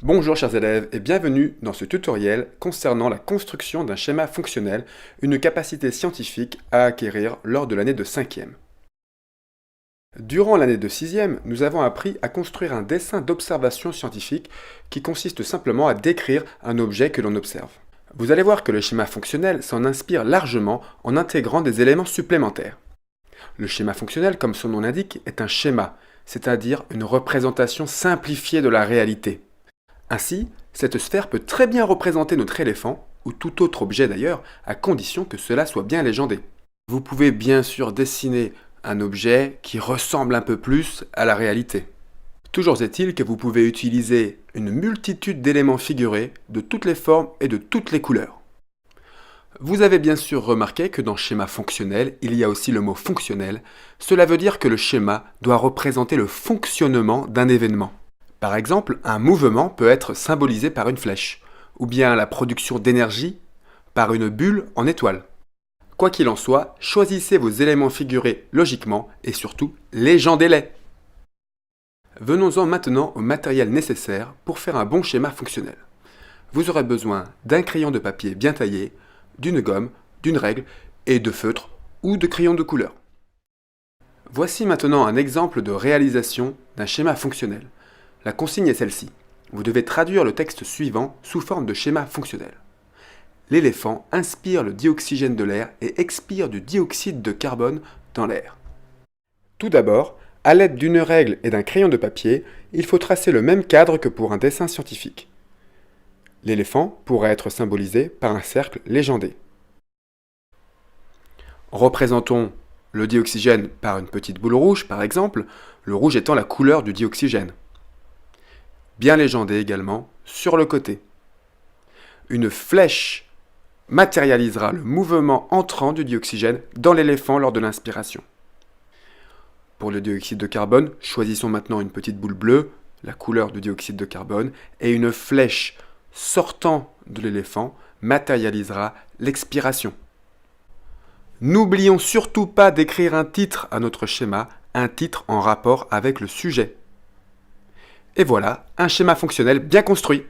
Bonjour chers élèves et bienvenue dans ce tutoriel concernant la construction d'un schéma fonctionnel, une capacité scientifique à acquérir lors de l'année de 5e. Durant l'année de 6e, nous avons appris à construire un dessin d'observation scientifique qui consiste simplement à décrire un objet que l'on observe. Vous allez voir que le schéma fonctionnel s'en inspire largement en intégrant des éléments supplémentaires. Le schéma fonctionnel, comme son nom l'indique, est un schéma, c'est-à-dire une représentation simplifiée de la réalité. Ainsi, cette sphère peut très bien représenter notre éléphant, ou tout autre objet d'ailleurs, à condition que cela soit bien légendé. Vous pouvez bien sûr dessiner un objet qui ressemble un peu plus à la réalité. Toujours est-il que vous pouvez utiliser une multitude d'éléments figurés de toutes les formes et de toutes les couleurs. Vous avez bien sûr remarqué que dans schéma fonctionnel, il y a aussi le mot fonctionnel. Cela veut dire que le schéma doit représenter le fonctionnement d'un événement. Par exemple, un mouvement peut être symbolisé par une flèche, ou bien la production d'énergie par une bulle en étoile. Quoi qu'il en soit, choisissez vos éléments figurés logiquement et surtout légendez-les. Venons-en maintenant au matériel nécessaire pour faire un bon schéma fonctionnel. Vous aurez besoin d'un crayon de papier bien taillé, d'une gomme, d'une règle et de feutre ou de crayon de couleur. Voici maintenant un exemple de réalisation d'un schéma fonctionnel. La consigne est celle-ci. Vous devez traduire le texte suivant sous forme de schéma fonctionnel. L'éléphant inspire le dioxygène de l'air et expire du dioxyde de carbone dans l'air. Tout d'abord, à l'aide d'une règle et d'un crayon de papier, il faut tracer le même cadre que pour un dessin scientifique. L'éléphant pourrait être symbolisé par un cercle légendé. Représentons le dioxygène par une petite boule rouge, par exemple, le rouge étant la couleur du dioxygène. Bien légendé également sur le côté. Une flèche matérialisera le mouvement entrant du dioxygène dans l'éléphant lors de l'inspiration. Pour le dioxyde de carbone, choisissons maintenant une petite boule bleue, la couleur du dioxyde de carbone, et une flèche sortant de l'éléphant matérialisera l'expiration. N'oublions surtout pas d'écrire un titre à notre schéma, un titre en rapport avec le sujet. Et voilà, un schéma fonctionnel bien construit.